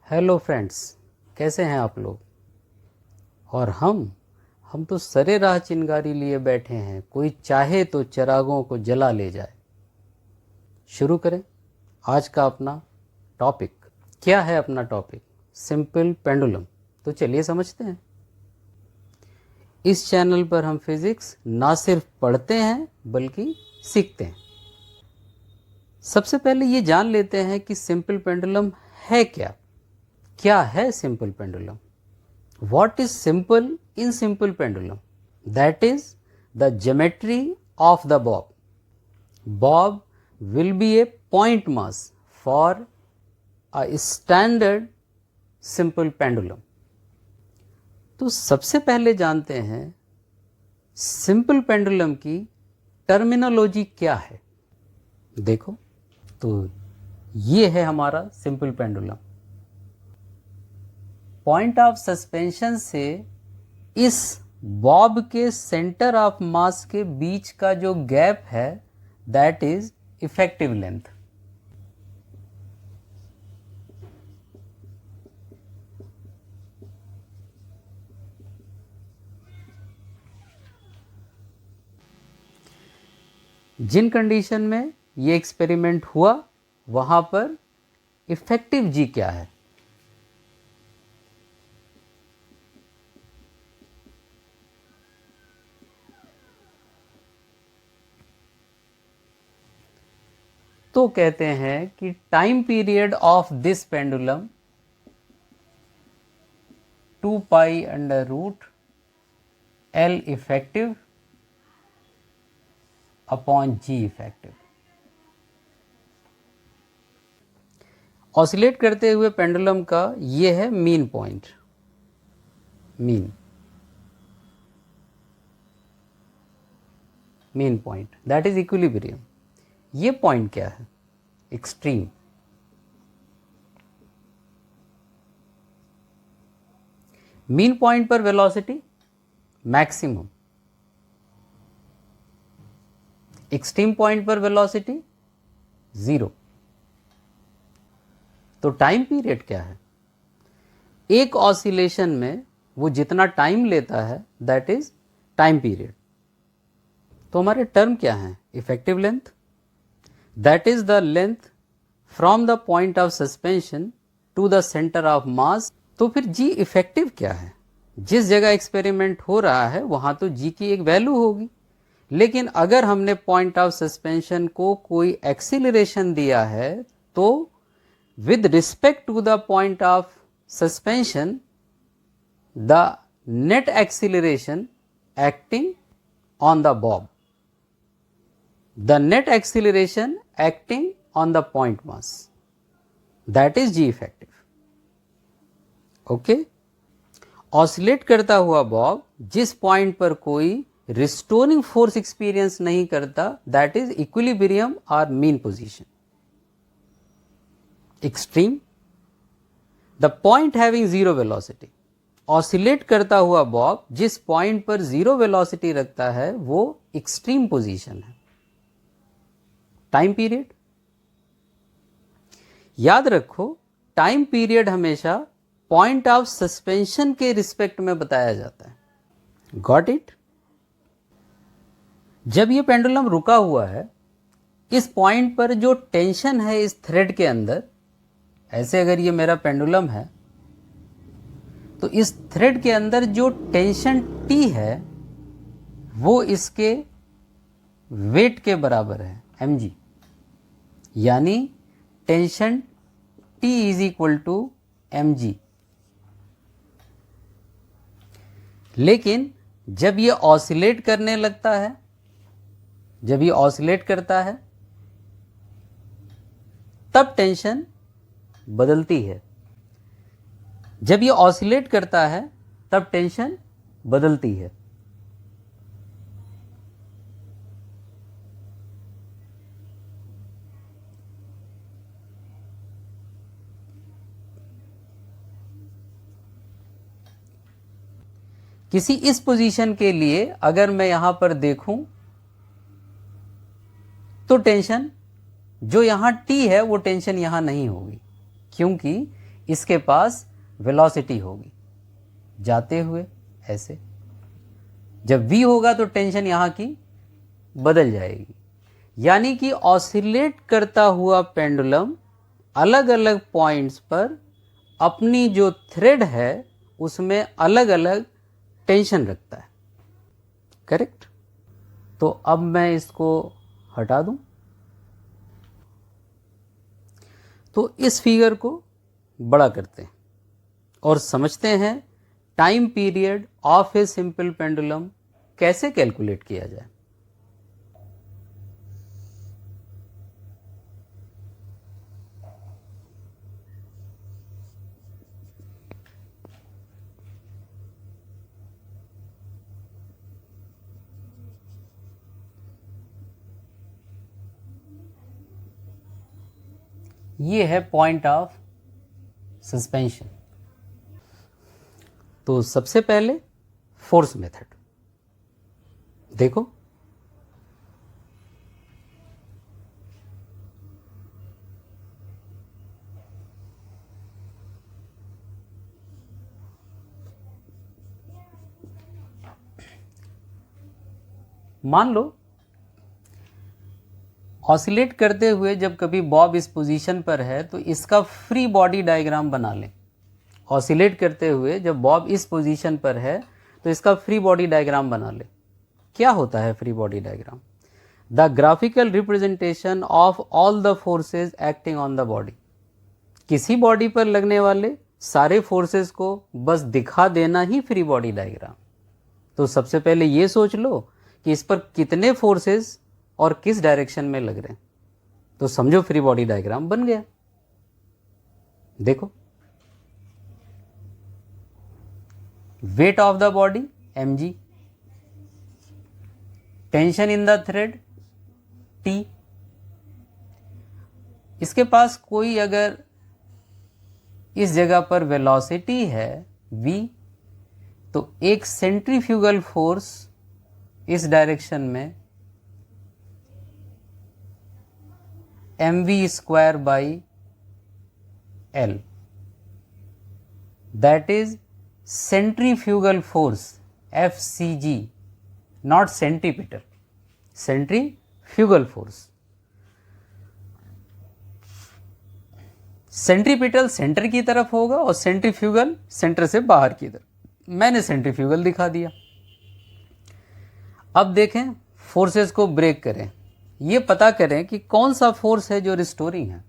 Hello friends, कैसे हैं आप लोग। और हम तो सरे राह चिंगारी लिए बैठे हैं, कोई चाहे तो चिरागों को जला ले जाए। शुरू करें आज का अपना टॉपिक। क्या है अपना टॉपिक? Simple pendulum. तो चलिए समझते हैं। इस चैनल पर हम फिजिक्स ना सिर्फ पढ़ते हैं बल्कि सीखते हैं। सबसे पहले ये जान लेते हैं कि सिंपल पेंडुलम है क्या। क्या है simple pendulum? What is simple in simple pendulum? That is the geometry of the bob. Bob will be a point mass for a standard simple pendulum. तो सबसे पहले जानते हैं सिंपल पेंडुलम की टर्मिनोलॉजी क्या है। देखो, तो ये है हमारा simple pendulum. Point of suspension से इस बॉब के सेंटर ऑफ मास के बीच का जो गैप है दैट इज इफेक्टिव लेंथ। जिन कंडीशन में ये एक्सपेरिमेंट हुआ वहां पर इफेक्टिव जी क्या है? तो कहते हैं कि time period of this pendulum 2π√L effective upon g effective. Oscillate करते हुए पेंडुलम का ये है mean point. Mean point that is equilibrium. ये पॉइंट क्या है? एक्सट्रीम। मीन पॉइंट पर वेलोसिटी मैक्सिमम, एक्सट्रीम पॉइंट पर वेलोसिटी 0। तो टाइम पीरियड क्या है? एक ऑसिलेशन में वो जितना टाइम लेता है दैट इज टाइम पीरियड। तो हमारे टर्म क्या है? Effective length, that is the length from the point of suspension to the center of mass। तो फिर जी इफेक्टिव क्या है? जिस जगह एक्सपेरिमेंट हो रहा है वहां तो जी की एक वैल्यू होगी, लेकिन अगर हमने पॉइंट ऑफ सस्पेंशन को कोई एक्सीलरेशन दिया है तो with respect to the point of suspension the net acceleration acting on the bob, the net acceleration acting on the point mass, that is g effective। Okay, oscillate करता हुआ Bob जिस point पर कोई restoring force experience नहीं करता that is equilibrium और mean position. Extreme, the point having zero velocity. Oscillate करता हुआ बॉब जिस पॉइंट पर जीरो वेलोसिटी रखता है वो एक्सट्रीम पोजीशन है। टाइम पीरियड, याद रखो टाइम पीरियड हमेशा पॉइंट ऑफ सस्पेंशन के रिस्पेक्ट में बताया जाता है। Got it? जब ये पेंडुलम रुका हुआ है, इस पॉइंट पर जो टेंशन है इस थ्रेड के अंदर, ऐसे अगर ये मेरा पेंडुलम है तो इस थ्रेड के अंदर जो टेंशन T है वो इसके वेट के बराबर है mg, यानी tension T is equal to mg। लेकिन जब ये ऑसिलेट करने लगता है, जब ये ऑसिलेट करता है तब टेंशन बदलती है। जब ये ऑसिलेट करता है तब टेंशन बदलती है। किसी इस पोजीशन के लिए अगर मैं यहां पर देखूं तो टेंशन जो यहां T है वो टेंशन यहां नहीं होगी, क्योंकि इसके पास वेलोसिटी होगी जाते हुए ऐसे। जब v होगा तो टेंशन यहाँ की बदल जाएगी, यानी कि ऑसिलेट करता हुआ पेंडुलम अलग अलग पॉइंट्स पर अपनी जो थ्रेड है उसमें अलग अलग टेंशन रखता है। करेक्ट। तो अब मैं इसको हटा दूं तो इस फिगर को बड़ा करते हैं और समझते हैं time period of a simple pendulum कैसे कैलकुलेट किया जाए। ये है पॉइंट ऑफ सस्पेंशन। तो सबसे पहले फोर्स मेथड देखो। मान लो ऑसिलेट करते हुए जब कभी बॉब इस पोजीशन पर है तो इसका फ्री बॉडी डायग्राम बना लें। ऑसिलेट करते हुए जब बॉब इस पोजीशन पर है तो इसका फ्री बॉडी डायग्राम बना लें। क्या होता है free body diagram? The graphical representation of all the forces acting on the body. किसी बॉडी पर लगने वाले सारे फोर्सेस को बस दिखा देना ही फ्री बॉडी डायग्राम। तो सबसे पहले ये सोच लो कि इस पर कितने फोर्सेस और किस डायरेक्शन में लग रहे हैं, तो समझो फ्री बॉडी डायग्राम बन गया। देखो, weight of the body mg, tension in the thread T। इसके पास कोई अगर इस जगह पर वेलोसिटी है v, तो एक सेंट्रीफ्यूगल फोर्स इस डायरेक्शन में mv square by l, that is centrifugal force FCG, not centripetal, centrifugal force. Centripetal centre की तरफ होगा और सेंट्रीफ्यूगल सेंटर से बाहर की तरफ। मैंने सेंट्रीफ्यूगल दिखा दिया। अब देखें, फोर्सेस को ब्रेक करें, ये पता करें कि कौन सा फोर्स है जो रिस्टोरिंग है।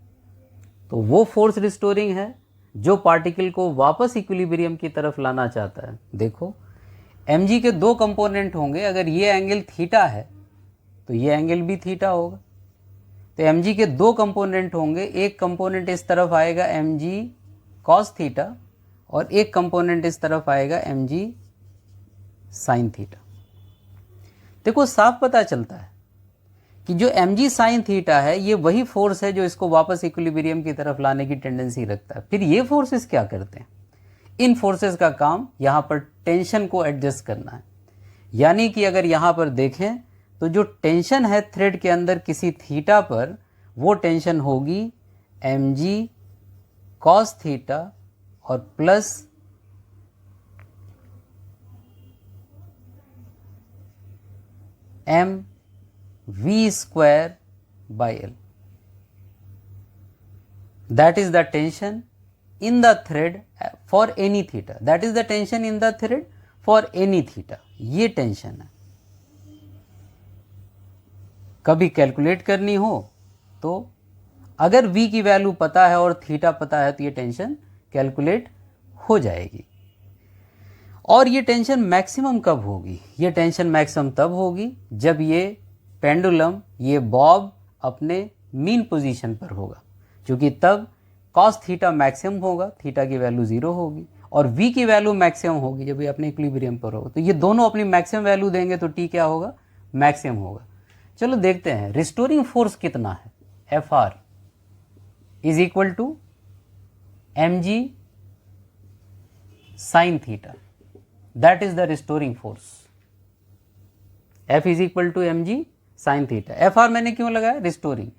तो वो फोर्स रिस्टोरिंग है जो पार्टिकल को वापस इक्विलिब्रियम की तरफ लाना चाहता है। देखो, mg के दो कंपोनेंट होंगे। अगर ये एंगल थीटा है तो ये एंगल भी थीटा होगा। तो mg के दो कंपोनेंट होंगे, एक कंपोनेंट इस तरफ आएगा mg cos थीटा और एक कंपोनेंट इस तरफ आएगा mg sin थीटा। देखो, साफ पता चलता है कि जो mg sin थीटा है ये वही फोर्स है जो इसको वापस इक्विलिब्रियम की तरफ लाने की टेंडेंसी रखता है। फिर ये फोर्सेस क्या करते हैं? इन फोर्सेस का काम यहाँ पर टेंशन को एडजस्ट करना है। यानी कि अगर यहाँ पर देखें तो जो टेंशन है थ्रेड के अंदर किसी थीटा पर, वो टेंशन होगी mg cos थीटा और plus mv square by l, that is the tension in the thread for any theta, that is the tension in the thread for any theta। ये tension है। कभी calculate करनी हो तो अगर v की value पता है और थीटा पता है तो ये टेंशन कैलकुलेट हो जाएगी। और ये टेंशन मैक्सिमम कब होगी? ये टेंशन मैक्सिमम तब होगी जब ये पेंडुलम, ये बॉब अपने मीन पोजीशन पर होगा, क्योंकि तब cos थीटा मैक्सिमम होगा, थीटा की वैल्यू 0 होगी, और v की वैल्यू मैक्सिमम होगी जब ये अपने इक्विलिब्रियम पर होगा। तो ये दोनों अपनी मैक्सिमम वैल्यू देंगे तो t क्या होगा? मैक्सिमम होगा। चलो देखते हैं रिस्टोरिंग फोर्स कितना है। Fr is equal to mg sin theta, that is the restoring force. F is equal to mg sin theta. Fr मैंने क्यों लगाया? रिस्टोरिंग।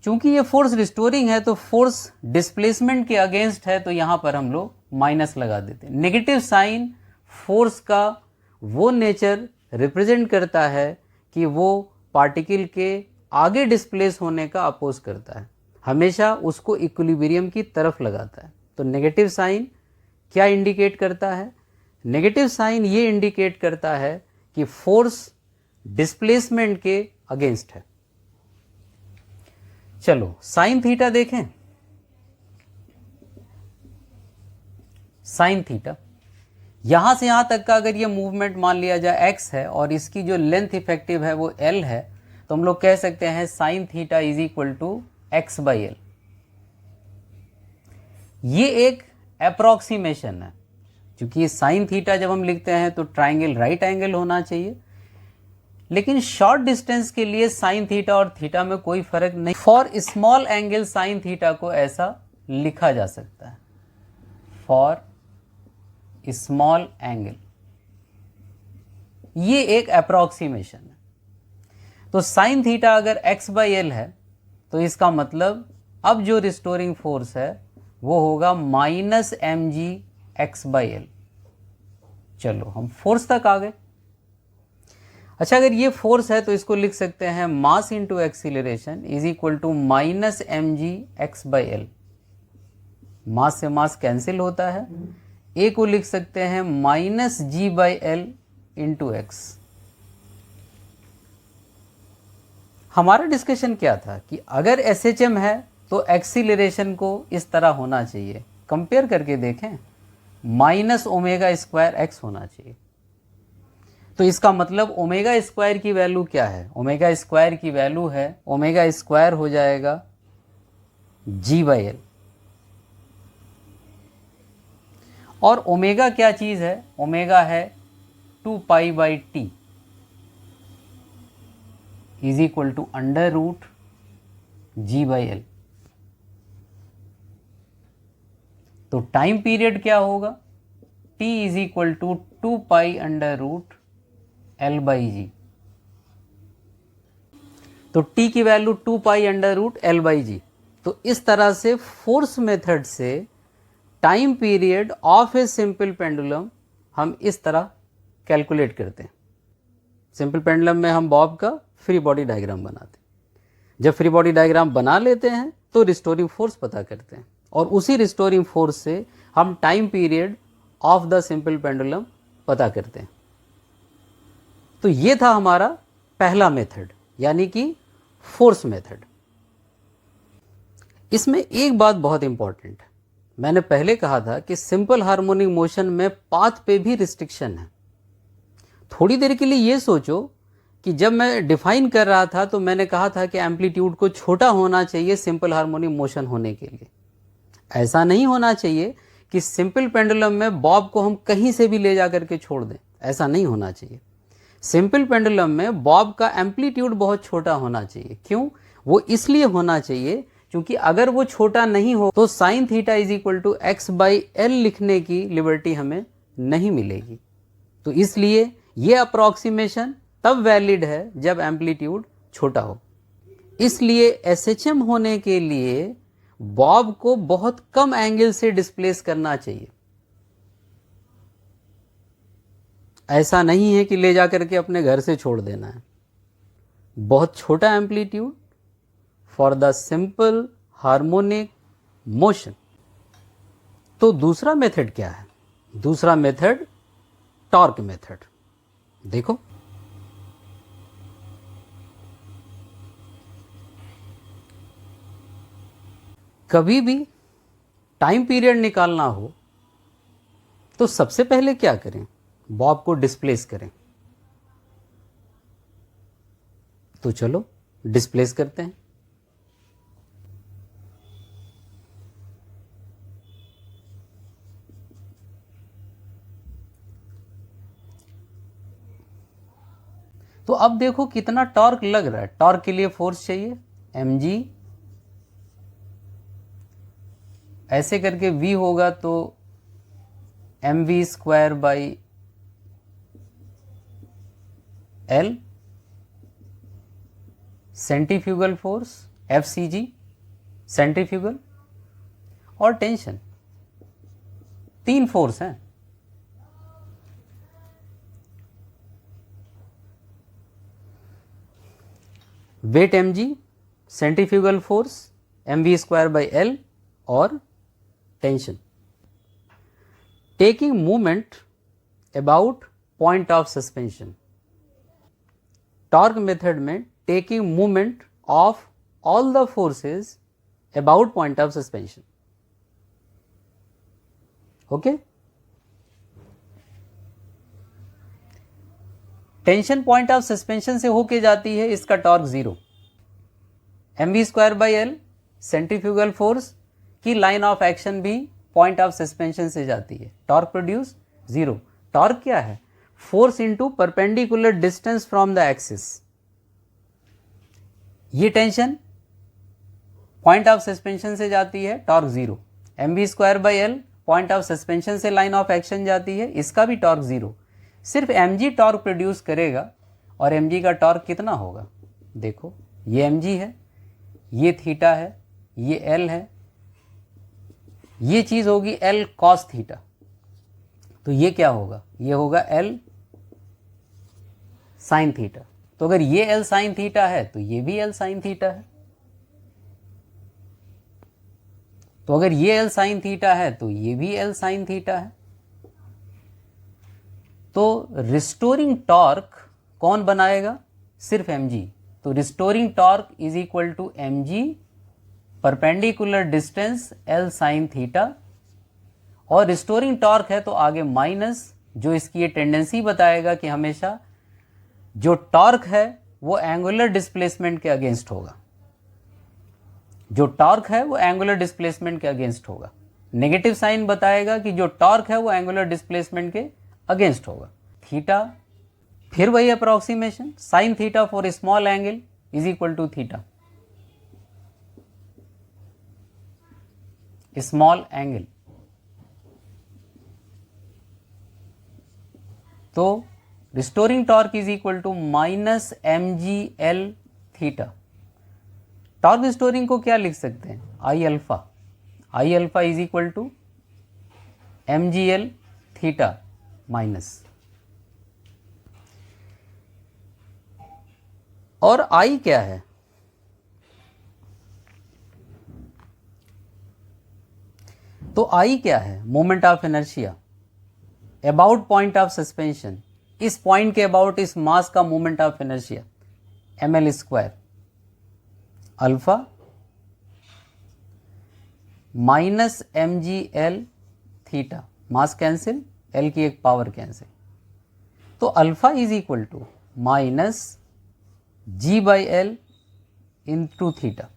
चूंकि ये फोर्स रिस्टोरिंग है तो फोर्स डिस्प्लेसमेंट के अगेंस्ट है, तो यहां पर हम लोग माइनस लगा देते हैं। नेगेटिव साइन फोर्स का वो नेचर रिप्रेजेंट करता है कि वो पार्टिकल के आगे डिस्प्लेस होने का अपोज करता है, हमेशा उसको इक्विलिब्रियम की तरफ लगाता है। तो नेगेटिव साइन क्या इंडिकेट करता है? नेगेटिव साइन ये इंडिकेट करता है कि फोर्स डिस्प्लेसमेंट के अगेंस्ट है। चलो साइन थीटा देखें। साइन थीटा, यहां से यहां तक का अगर ये मूवमेंट मान लिया जाए x है और इसकी जो लेंथ इफेक्टिव है वो l है, तो हम लोग कह सकते हैं sine theta is equal to x by l. ये एक अप्रोक्सीमेशन है, क्योंकि साइन थीटा जब हम लिखते हैं तो ट्राइंगल राइट एंगल होना चाहिए, लेकिन शॉर्ट डिस्टेंस के लिए साइन थीटा और थीटा में कोई फर्क नहीं। For small angle sine theta को ऐसा लिखा जा सकता है, फॉर स्मॉल एंगल। ये एक अप्रोक्सीमेशन है। तो साइन थीटा अगर x बाई एल है तो इसका मतलब अब जो रिस्टोरिंग फोर्स है वो होगा minus M G x by l. चलो हम फोर्स तक आ गए। अच्छा, अगर ये फोर्स है तो इसको लिख सकते हैं mass into acceleration is equal to minus M G x by L. Mass से मास कैंसिल होता है, ए को लिख सकते हैं minus g by l into x. हमारा डिस्कशन क्या था कि अगर SHM है तो एक्सीलरेशन को इस तरह होना चाहिए, कंपेयर करके देखें, माइनस ओमेगा स्क्वायर एक्स होना चाहिए। तो इसका मतलब ओमेगा स्क्वायर की वैल्यू क्या है? ओमेगा स्क्वायर की वैल्यू है, ओमेगा स्क्वायर हो जाएगा जी बाई एल। और ओमेगा क्या चीज है? ओमेगा है 2 pi by T is equal to under root G by L. तो टाइम पीरियड क्या होगा? t is equal to 2 pi under root L by G. तो t की value 2 pi under root L by G. तो इस तरह से force method से time period of a simple pendulum हम इस तरह कैलकुलेट करते हैं। सिंपल पेंडुलम में हम बॉब का फ्री बॉडी डायग्राम बनाते हैं। जब फ्री बॉडी डायग्राम बना लेते हैं तो रिस्टोरिंग फोर्स पता करते हैं, और उसी रिस्टोरिंग फोर्स से हम time period of the simple pendulum पता करते हैं। तो ये था हमारा पहला मेथड, यानी कि फोर्स मेथड। इसमें एक बात बहुत इंपॉर्टेंट है। मैंने पहले कहा था कि सिंपल हार्मोनिक मोशन में पाथ पे भी रिस्ट्रिक्शन है। थोड़ी देर के लिए ये सोचो कि जब मैं डिफाइन कर रहा था तो मैंने कहा था कि एम्पलीट्यूड को छोटा होना चाहिए सिंपल हार्मोनिक मोशन होने के लिए। ऐसा नहीं होना चाहिए कि सिंपल पेंडुलम में बॉब को हम कहीं से भी ले जा करके छोड़ दें, ऐसा नहीं होना चाहिए। सिंपल पेंडुलम में बॉब का एम्पलीट्यूड बहुत छोटा होना चाहिए। क्यों? वो इसलिए होना चाहिए क्योंकि अगर वो छोटा नहीं हो तो sine theta is equal to x by l लिखने की लिबर्टी हमें नहीं मिलेगी। तो इसलिए ये अप्रॉक्सीमेशन तब वैलिड है जब एम्पलीट्यूड छोटा हो। इसलिए SHM होने के लिए बॉब को बहुत कम एंगल से डिस्प्लेस करना चाहिए। ऐसा नहीं है कि ले जाकर के अपने घर से छोड़ देना है। बहुत छोटा amplitude for the simple harmonic motion. तो दूसरा मेथड क्या है? दूसरा मेथड टॉर्क मेथड। देखो, कभी भी टाइम पीरियड निकालना हो तो सबसे पहले क्या करें? बॉब को डिस्प्लेस करें। तो चलो डिस्प्लेस करते हैं। तो अब देखो कितना टॉर्क लग रहा है। टॉर्क के लिए फोर्स चाहिए mg, ऐसे करके v होगा तो mv square by L. Centrifugal force FCG, centrifugal और टेंशन, 3 फोर्स हैं। Weight mg, centrifugal force mv²/L और tension. Taking movement about point of suspension. Torque method में taking movement of all the forces about point of suspension. Okay, tension point of suspension से होके जाती है, इसका torque 0। mv²/L centrifugal force की line of action भी point of suspension से जाती है, टॉर्क प्रोड्यूस 0। टॉर्क क्या है? Force into perpendicular distance from the axis. ये टेंशन पॉइंट ऑफ सस्पेंशन से जाती है, torque 0। mv²/L point of suspension से लाइन ऑफ एक्शन जाती है, इसका भी टॉर्क 0। सिर्फ mg टॉर्क प्रोड्यूस करेगा, और mg का टॉर्क कितना होगा? देखो, ये mg है, ये थीटा है, ये L है, ये चीज होगी L cos थीटा। तो ये क्या होगा? ये होगा L sin थीटा। तो अगर ये L sin थीटा है तो ये भी L sin थीटा है। तो अगर ये L sin थीटा है तो ये भी L sin थीटा है। तो रिस्टोरिंग टॉर्क कौन बनाएगा? सिर्फ mg। तो restoring torque is equal to mg perpendicular distance L sin theta. और रिस्टोरिंग टॉर्क है तो आगे माइनस, जो इसकी ये टेंडेंसी बताएगा कि हमेशा जो टॉर्क है वो एंगुलर डिस्प्लेसमेंट के अगेंस्ट होगा। जो टॉर्क है वो एंगुलर डिस्प्लेसमेंट के अगेंस्ट होगा। नेगेटिव साइन बताएगा कि जो टॉर्क है वो एंगुलर डिस्प्लेसमेंट के अगेंस्ट होगा। थीटा, फिर वही approximation, sign theta for small angle is equal to theta small angle. तो restoring torque is equal to minus mgl theta. Torque restoring को क्या लिख सकते हैं? I alpha is equal to mgl theta minus, और I क्या है? तो आई क्या है? Moment of inertia about point of suspension. इस पॉइंट के अबाउट इस मास का moment of inertia ml²। Alpha minus mgl theta, mass cancel, L की एक पावर कैंसिल। तो alpha is equal to minus g/L into theta.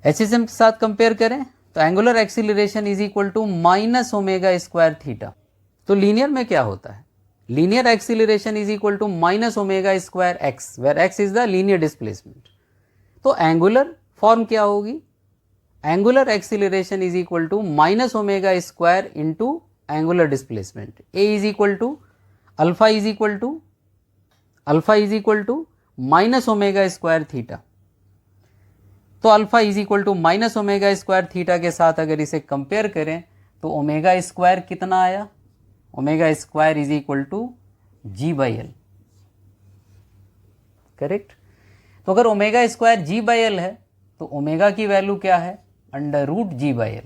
HSM के साथ compare करें तो angular acceleration is equal to minus ω² theta. तो linear में क्या होता है? Linear acceleration is equal to minus ω² x, where x is the linear displacement. तो एंगुलर फॉर्म क्या होगी? Angular acceleration is equal to minus ω² into angular displacement. A is equal to alpha is equal to minus ω² theta. तो alpha is equal to minus ω² theta के साथ अगर इसे compare करें तो ω² कितना आया? ω² is equal to g/L, correct. तो अगर ω² g/L है तो ओमेगा की वैल्यू क्या है? √g/L।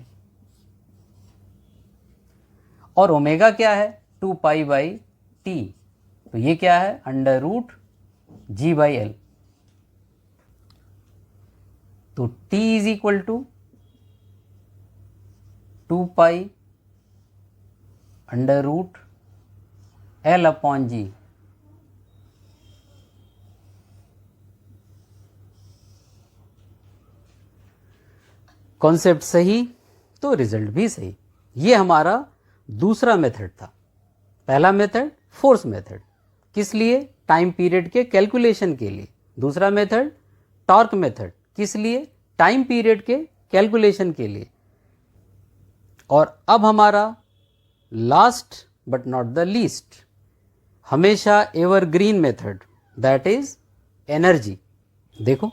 और ओमेगा क्या है? 2π/T। तो ये क्या है? √g/L। तो T is equal to 2π √L/G। Concept सही तो रिजल्ट भी सही। ये हमारा दूसरा मेथड था। पहला मेथड फोर्स मेथड, किस लिए? टाइम पीरियड के कैलकुलेशन के लिए। दूसरा मेथड टॉर्क मेथड, किस लिए? टाइम पीरियड के कैलकुलेशन के लिए। और अब हमारा last but not the least, हमेशा evergreen method, that is energy. देखो,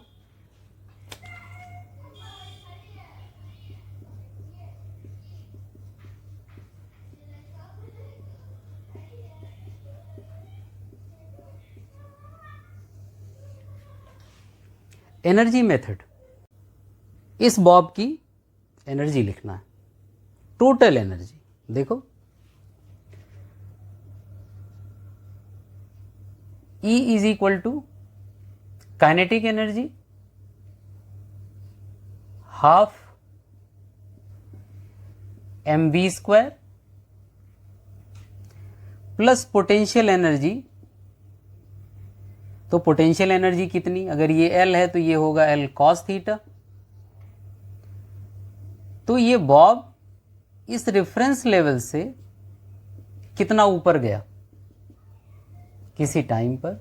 एनर्जी मेथड, इस बॉब की एनर्जी लिखना है, टोटल एनर्जी। देखो E is equal to kinetic energy half mv square plus potential energy. तो पोटेंशियल एनर्जी कितनी, अगर ये L है तो ये होगा L cos थीटा। तो ये बॉब इस रेफरेंस लेवल से कितना ऊपर गया किसी टाइम पर,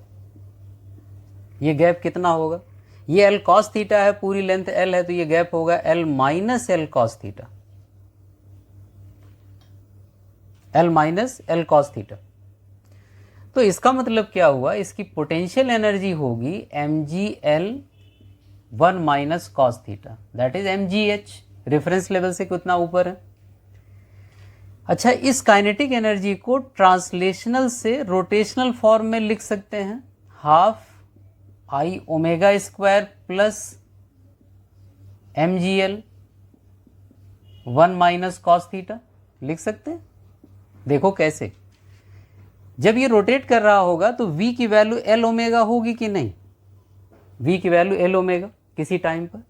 ये गैप कितना होगा, ये L cos थीटा है, पूरी लेंथ L है तो ये गैप होगा L minus L cos theta, L minus L cos theta. तो इसका मतलब क्या हुआ, इसकी पोटेंशियल एनर्जी होगी mgl 1 minus cos theta, that is mgh, reference level से कितना ऊपर है। अच्छा, इस काइनेटिक एनर्जी को ट्रांसलेशनल से रोटेशनल फॉर्म में लिख सकते हैं, half I omega square plus mgl 1 minus cos theta लिख सकते हैं। देखो कैसे, जब ये रोटेट कर रहा होगा तो v की वैल्यू L ओमेगा होगी कि नहीं, v की वैल्यू L ओमेगा किसी टाइम पर।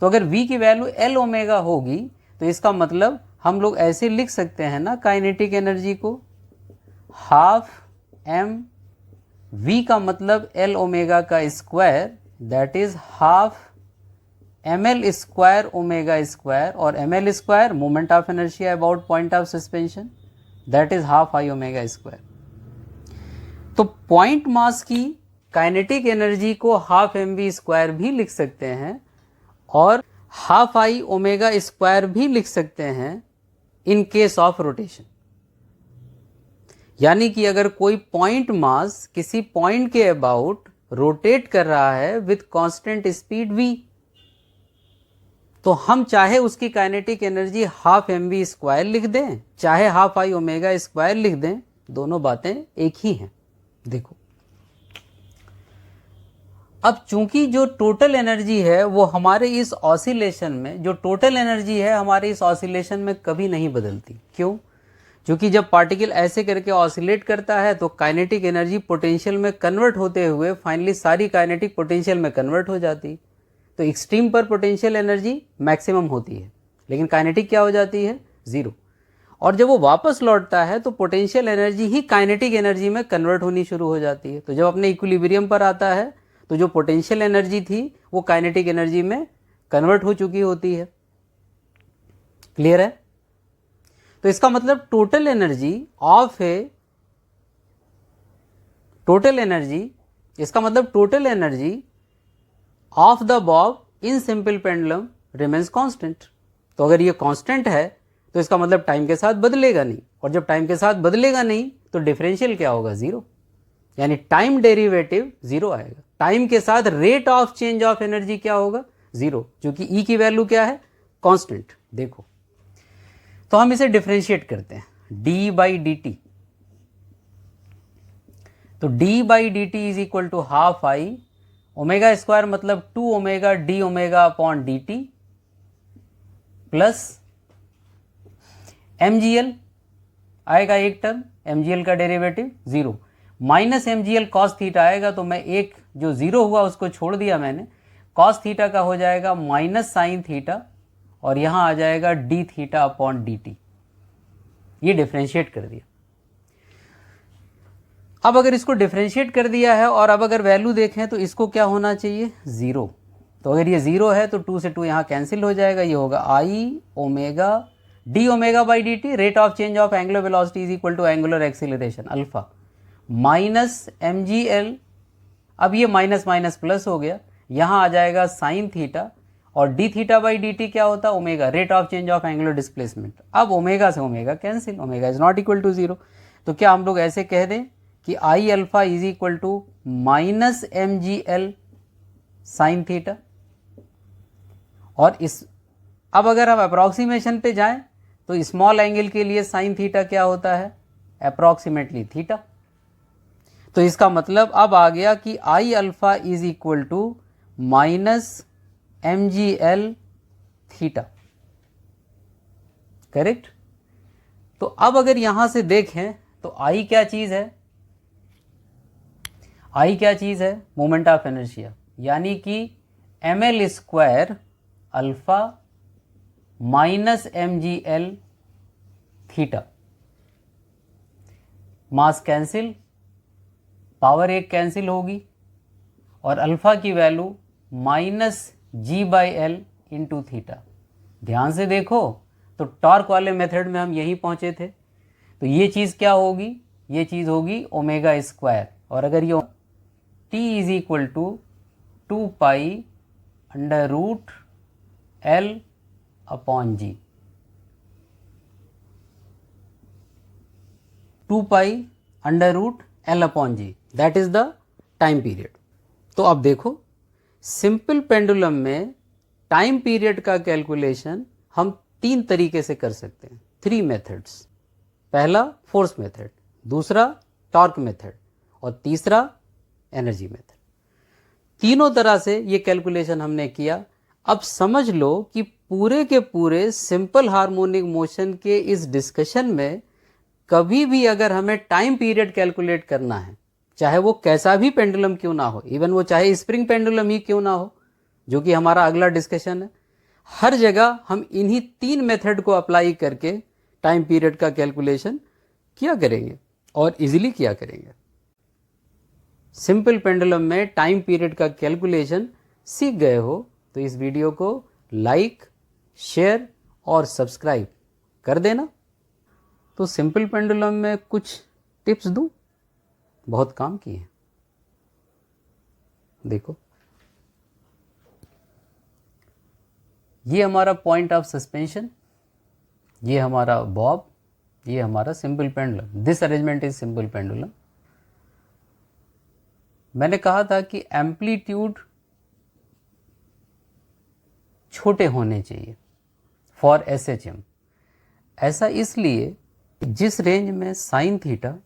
तो अगर v की वैल्यू L ओमेगा होगी तो इसका मतलब हम लोग ऐसे लिख सकते हैं ना काइनेटिक एनर्जी को, हाफ m v का मतलब L ओमेगा का square, that is half ml square omega square, और ml square moment of inertia about point of suspension, that is half I omega square. तो पॉइंट मास की kinetic energy को half mv square भी लिख सकते हैं और हाफ आई ओमेगा स्क्वायर भी लिख सकते हैं इन केस ऑफ रोटेशन। यानी कि अगर कोई पॉइंट मास किसी पॉइंट के अबाउट रोटेट कर रहा है विथ कांस्टेंट स्पीड v, तो हम चाहे उसकी kinetic energy half mv square लिख दें, चाहे हाफ आई ओमेगा स्क्वायर लिख दें, दोनों बातें एक ही हैं। देखो अब चूंकि जो टोटल एनर्जी है वो हमारे इस ऑसिलेशन में, जो टोटल एनर्जी है हमारे इस ऑसिलेशन में कभी नहीं बदलती। क्यों? क्योंकि जब पार्टिकल ऐसे करके ऑसिलेट करता है तो काइनेटिक एनर्जी पोटेंशियल में कन्वर्ट होते हुए फाइनली सारी काइनेटिक पोटेंशियल में कन्वर्ट हो जाती। तो एक्सट्रीम पर पोटेंशियल एनर्जी मैक्सिमम होती है, लेकिन काइनेटिक क्या हो जाती है, जीरो। और जब वो वापस लौटता है तो पोटेंशियल एनर्जी ही काइनेटिक एनर्जी में कन्वर्ट होनी शुरू हो जाती है। तो जब अपने इक्विलिब्रियम पर आता है तो जो पोटेंशियल एनर्जी थी वो काइनेटिक एनर्जी में कन्वर्ट हो चुकी होती है। क्लियर है? तो इसका मतलब total energy of A total energy, इसका मतलब total energy of the Bob in simple pendulum remains constant. तो अगर ये कांस्टेंट है तो इसका मतलब टाइम के साथ बदलेगा नहीं, और जब टाइम के साथ बदलेगा नहीं तो डिफरेंशियल क्या होगा, जीरो, यानी टाइम डेरिवेटिव जीरो आएगा। टाइम के साथ rate of change of energy क्या होगा, जीरो, क्योंकि ई की वैल्यू क्या है, कांस्टेंट। देखो तो हम इसे डिफरेंशिएट करते हैं, डी बाई डी टी। तो d by d t is equal to half I omega square मतलब 2 omega d omega upon d t plus mgl आएगा एक टर्म, mgl का derivative zero, minus mgl cos theta आएगा, तो मैं एक जो जीरो हुआ उसको छोड़ दिया मैंने, cos थीटा का हो जाएगा माइनस साइन थीटा, और यहां आ जाएगा D theta upon d T. ये डिफ्रेंशिएट कर दिया। अब अगर इसको डिफ्रेंशिएट कर दिया है और अब अगर वैल्यू देखें तो इसको क्या होना चाहिए, जीरो। तो अगर ये जीरो है तो 2 से 2 यहाँ कैंसिल हो जाएगा, ये होगा I omega d omega by d t, rate of change of angular velocity is equal to angular acceleration alpha, minus mgl, अब ये माइनस माइनस प्लस हो गया, यहाँ आ जाएगा साइन थीटा, और d theta by d t क्या होता है, omega, rate of change of angular displacement. अब ओमेगा से omega cancel, omega is not equal to zero. तो क्या हम लोग ऐसे कह दें कि I alpha is equal to minus mgl sine theta. और इस अब अगर हम अप्रॉक्सीमेशन पे जाएं तो स्मॉल एंगल के लिए साइन थीटा क्या होता है, अप्रॉक्सीमेटली थीटा। तो इसका मतलब अब आ गया कि I alpha is equal to minus mgl theta, correct. तो अब अगर यहां से देखें तो I क्या चीज है, I क्या चीज है, मोमेंट ऑफ इनर्शिया, यानी कि ml square alpha minus mgl theta. Mass cancel, power एक कैंसिल होगी और अल्फा की value minus g/l into theta. ध्यान से देखो तो टॉर्क वाले मेथड में हम यहीं पहुंचे थे, तो ये चीज़ क्या होगी, ये चीज़ होगी ओमेगा स्क्वायर। और अगर ये t is equal to 2 under root l upon g, 2 under root l upon g, that is the time period. तो अब देखो सिंपल पेंडुलम में टाइम पीरियड का कैलकुलेशन हम 3 तरीके से कर सकते हैं, 3 मेथड्स। पहला फोर्स मेथड, दूसरा टॉर्क मेथड और तीसरा एनर्जी मेथड। तीनों तरह से ये कैलकुलेशन हमने किया। अब समझ लो कि पूरे के पूरे सिंपल हार्मोनिक मोशन के इस डिस्कशन में कभी भी अगर हमें टाइम पीरियड कैलकुलेट करना है, चाहे वो कैसा भी पेंडुलम क्यों ना हो, इवन वो चाहे स्प्रिंग पेंडुलम ही क्यों ना हो, जो कि हमारा अगला डिस्कशन है, हर जगह हम इन्हीं 3 मेथड को अप्लाई करके टाइम पीरियड का कैलकुलेशन किया करेंगे और इजीली किया करेंगे। सिंपल पेंडुलम में टाइम पीरियड का कैलकुलेशन सीख गए हो तो इस वीडियो को लाइक, शेयर और सब्सक्राइब कर देना। तो सिंपल पेंडुलम में कुछ टिप्स दूं, बहुत काम की है। देखो ये हमारा पॉइंट ऑफ सस्पेंशन, ये हमारा बॉब, ये हमारा simple pendulum. This arrangement is simple pendulum. मैंने कहा था कि एम्पलीट्यूड छोटे होने चाहिए फॉर SHM। ऐसा इसलिए जिस रेंज में साइन थीटा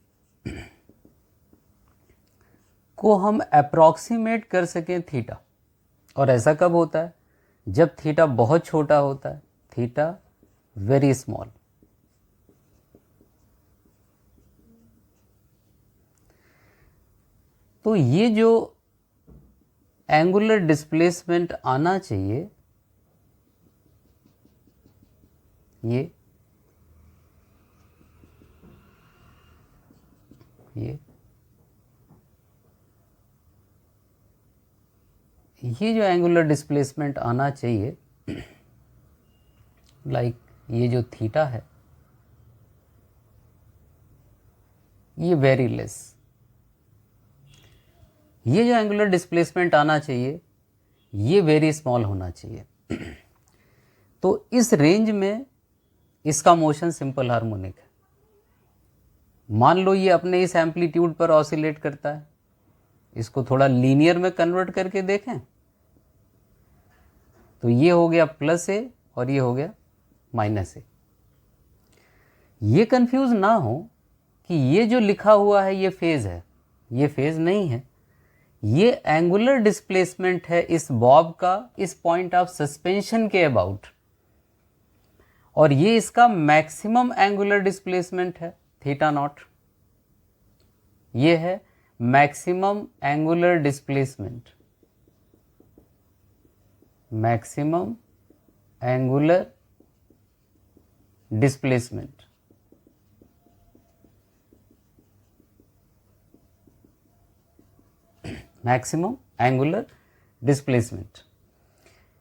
को हम अप्रॉक्सीमेट कर सकें थीटा, और ऐसा कब होता है, जब थीटा बहुत छोटा होता है, थीटा वेरी स्मॉल। तो ये जो एंगुलर डिस्प्लेसमेंट आना चाहिए, ये जो एंगुलर डिस्प्लेसमेंट आना चाहिए, लाइक ये जो थीटा है, ये वेरी लेस। ये जो एंगुलर डिस्प्लेसमेंट आना चाहिए, ये वेरी स्मॉल होना चाहिए। तो इस रेंज में इसका मोशन सिंपल हार्मोनिक है। मान लो ये अपने इस एम्पलीट्यूड पर ऑसिलेट करता है, इसको थोड़ा लीनियर में कन्वर्ट करके देखें तो ये हो गया +A और ये हो गया -A। ये कंफ्यूज ना हो कि ये जो लिखा हुआ है ये फेज है, ये फेज नहीं है, ये एंगुलर डिस्प्लेसमेंट है इस बॉब का इस पॉइंट ऑफ सस्पेंशन के अबाउट, और ये इसका मैक्सिमम एंगुलर डिस्प्लेसमेंट है थीटा नॉट। ये है maximum angular displacement, maximum angular displacement. Maximum angular displacement.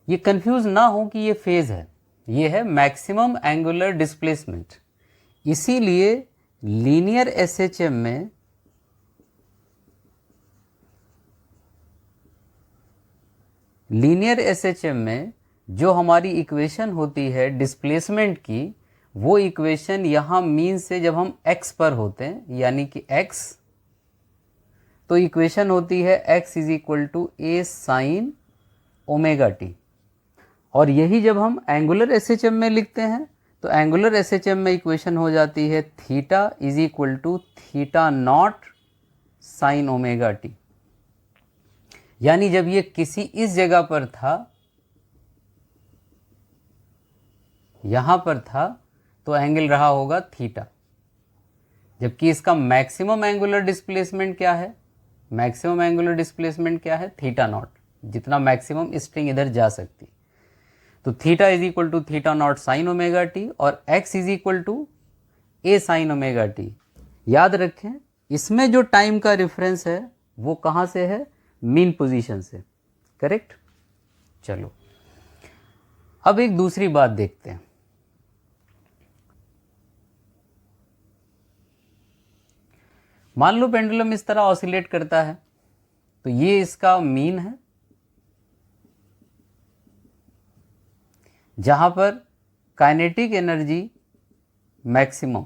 ये कंफ्यूज ना हो कि ये फेज है, ये है मैक्सिमम एंगुलर डिस्प्लेसमेंट। इसीलिए लीनियर SHM में जो हमारी इक्वेशन होती है डिस्प्लेसमेंट की, वो इक्वेशन यहाँ मीन से जब हम x पर होते हैं, यानी कि x, तो इक्वेशन होती है x is equal to a sine omega t। और यही जब हम एंगुलर SHM में लिखते हैं तो एंगुलर SHM में इक्वेशन हो जाती है theta is equal to theta not sine omega t। यानी जब ये किसी इस जगह पर था, यहां पर था, तो एंगल रहा होगा थीटा। जबकि इसका मैक्सिमम एंगुलर डिस्प्लेसमेंट क्या है? मैक्सिमम एंगुलर डिस्प्लेसमेंट क्या है? थीटा नॉट, जितना मैक्सिमम स्ट्रिंग इधर जा सकती। तो theta is equal to theta not sine omega t और x is equal to a sine omega t. याद रखें, इसमें जो टाइम का रेफरेंस है वो कहाँ से है? मीन पोजीशन से। करेक्ट। चलो अब एक दूसरी बात देखते हैं। मान लो पेंडुलम इस तरह ऑसिलेट करता है, तो ये इसका मीन है, जहां पर काइनेटिक एनर्जी मैक्सिमम,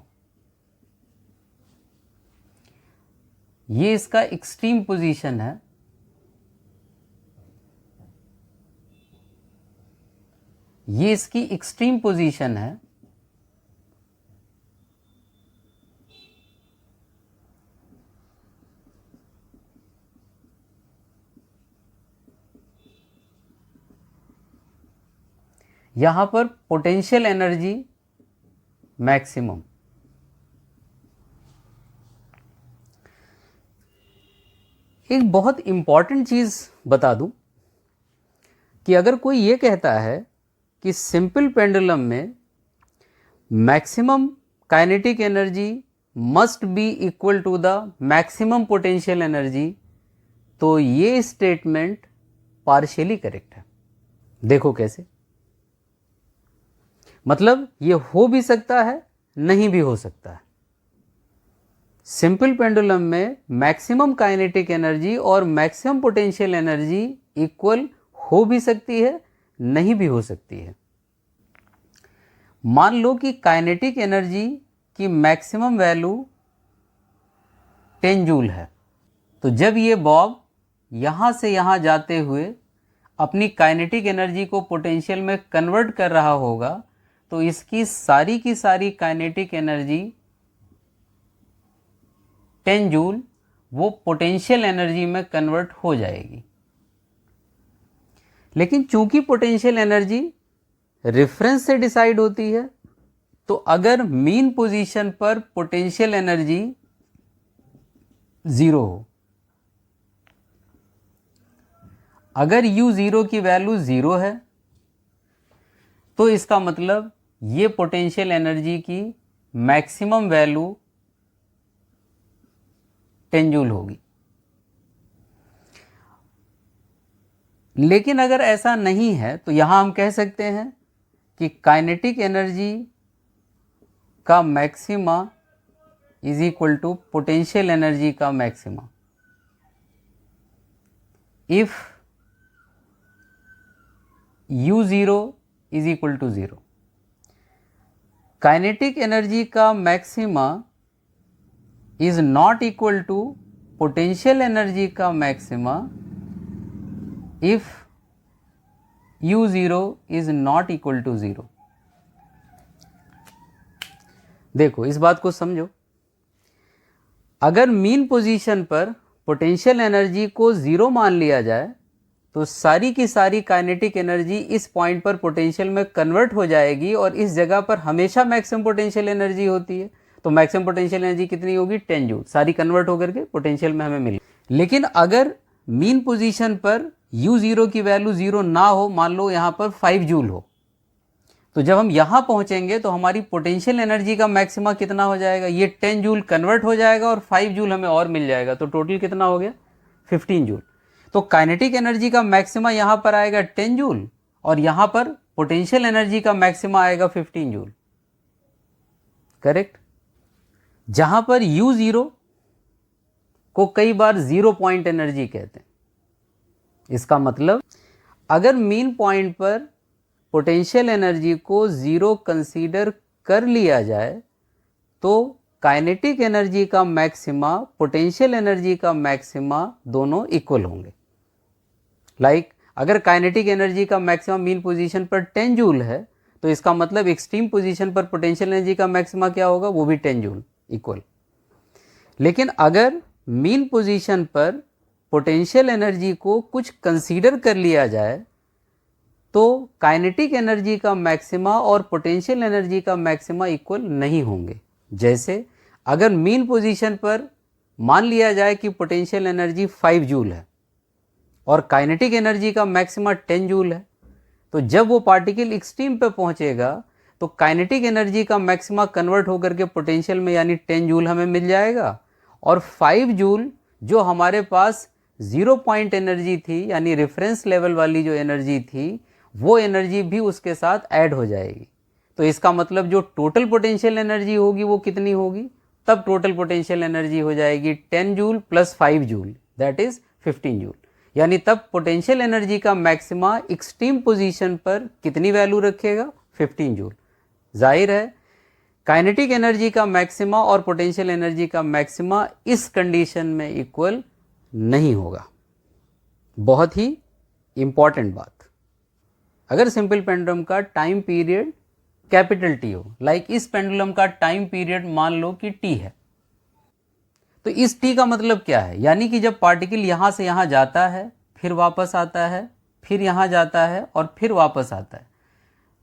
ये इसका एक्सट्रीम पोजीशन है, ये इसकी एक्सट्रीम पोजीशन है, यहां पर पोटेंशियल एनर्जी मैक्सिमम। एक बहुत इंपॉर्टेंट चीज बता दूं कि अगर कोई ये कहता है कि सिंपल पेंडुलम में maximum kinetic energy must be equal to the maximum potential energy, तो ये स्टेटमेंट पार्शियली करेक्ट है। देखो कैसे, मतलब ये हो भी सकता है, नहीं भी हो सकता है। सिंपल पेंडुलम में मैक्सिमम काइनेटिक एनर्जी और मैक्सिमम पोटेंशियल एनर्जी इक्वल हो भी सकती है, नहीं भी हो सकती है। मान लो कि काइनेटिक एनर्जी की मैक्सिमम वैल्यू 10 जूल है, तो जब ये बॉब यहां से यहां जाते हुए अपनी काइनेटिक एनर्जी को पोटेंशियल में कन्वर्ट कर रहा होगा, तो इसकी सारी की सारी काइनेटिक एनर्जी 10 जूल वो पोटेंशियल एनर्जी में कन्वर्ट हो जाएगी। लेकिन चूंकि पोटेंशियल एनर्जी रेफरेंस से डिसाइड होती है, तो अगर मीन पोजीशन पर पोटेंशियल एनर्जी 0 हो, अगर u0 की वैल्यू 0 है, तो इसका मतलब ये पोटेंशियल एनर्जी की मैक्सिमम वैल्यू 10 जूल होगी। लेकिन अगर ऐसा नहीं है, तो यहां हम कह सकते हैं कि काइनेटिक एनर्जी का maxima is equal to potential energy का maxima if u0 is equal to 0। Kinetic energy का maxima is not equal to potential energy का maxima if u0 is not equal to 0। देखो इस बात को समझो, अगर मीन पोजीशन पर पोटेंशियल एनर्जी को 0 मान लिया जाए, तो सारी की सारी काइनेटिक एनर्जी इस पॉइंट पर पोटेंशियल में कन्वर्ट हो जाएगी और इस जगह पर हमेशा मैक्सिमम पोटेंशियल एनर्जी होती है। तो मैक्सिमम पोटेंशियल एनर्जी कितनी होगी? 10 जूल। सारी कन्वर्ट होकर के पोटेंशियल में हमें मिली। लेकिन अगर मीन पोजीशन पर u0 की वैल्यू 0 ना हो, मान लो यहाँ पर 5 जूल हो, तो जब हम यहाँ पहुँचेंगे तो हमारी पोटेंशियल एनर्जी का मैक्सिमा कितना हो जाएगा? ये 10 जूल कन्वर्ट हो जाएगा और 5 जूल हमें और मिल जाएगा, तो टोटल कितना हो गया? 15 जूल। तो काइनेटिक एनर्जी का मैक्सिमा यहाँ पर आएगा 10 जूल और यहाँ पर पोटेंशियल एनर्जी का मैक्सिमा आएगा 15 जूल। करेक्ट। जहाँ पर u0 को कई बार 0 पॉइंट एनर्जी कहते हैं। इसका मतलब अगर मीन पॉइंट पर पोटेंशियल एनर्जी को 0 कंसीडर कर लिया जाए, तो काइनेटिक एनर्जी का मैक्सिमा, पोटेंशियल एनर्जी का मैक्सिमा दोनों इक्वल होंगे। अगर काइनेटिक एनर्जी का मैक्सिमम मीन पोजीशन पर 10 जूल है, तो इसका मतलब एक्सट्रीम पोजीशन पर पोटेंशियल एनर्जी का मैक्सिमा क्या होगा? वो भी 10 जूल इक्वल। लेकिन अगर मीन पोजीशन पर पोटेंशियल एनर्जी को कुछ कंसीडर कर लिया जाए तो काइनेटिक एनर्जी का मैक्सिमा और पोटेंशियल एनर्जी का मैक्सिमा इक्वल नहीं होंगे। जैसे अगर मीन पोजीशन पर मान लिया जाए कि पोटेंशियल एनर्जी 5 जूल है और काइनेटिक एनर्जी का मैक्सिमा 10 जूल है, तो जब वो पार्टिकल एक्सट्रीम पे पहुंचेगा तो काइनेटिक एनर्जी का मैक्सिमा कन्वर्ट होकर के पोटेंशियल में यानी 10 जूल हमें मिल जाएगा, और 5 जूल जो हमारे पास 0 पॉइंट एनर्जी थी यानी रेफरेंस लेवल वाली जो एनर्जी थी वो एनर्जी भी उसके साथ ऐड हो जाएगी। तो इसका मतलब जो टोटल पोटेंशियल एनर्जी होगी वो कितनी होगी, तब टोटल पोटेंशियल एनर्जी हो जाएगी 10 joule plus 5 joule that is 15 joule. यानी तब पोटेंशियल एनर्जी का मैक्सिमा एक्सट्रीम पोजीशन पर कितनी वैल्यू रखेगा, 15 जूल। जाहिर है काइनेटिक एनर्जी का मैक्सिमा और पोटेंशियल एनर्जी का मैक्सिमा इस कंडीशन में इक्वल नहीं होगा। बहुत ही इंपॉर्टेंट बात। अगर सिंपल पेंडुलम का टाइम पीरियड कैपिटल टी हो, लाइक इस पेंडुलम का टाइम पीरियड मान लो कि टी है, तो इस टी का मतलब क्या है, यानी कि जब पार्टिकल यहां से यहां जाता है फिर वापस आता है, फिर यहां जाता है और फिर वापस आता है,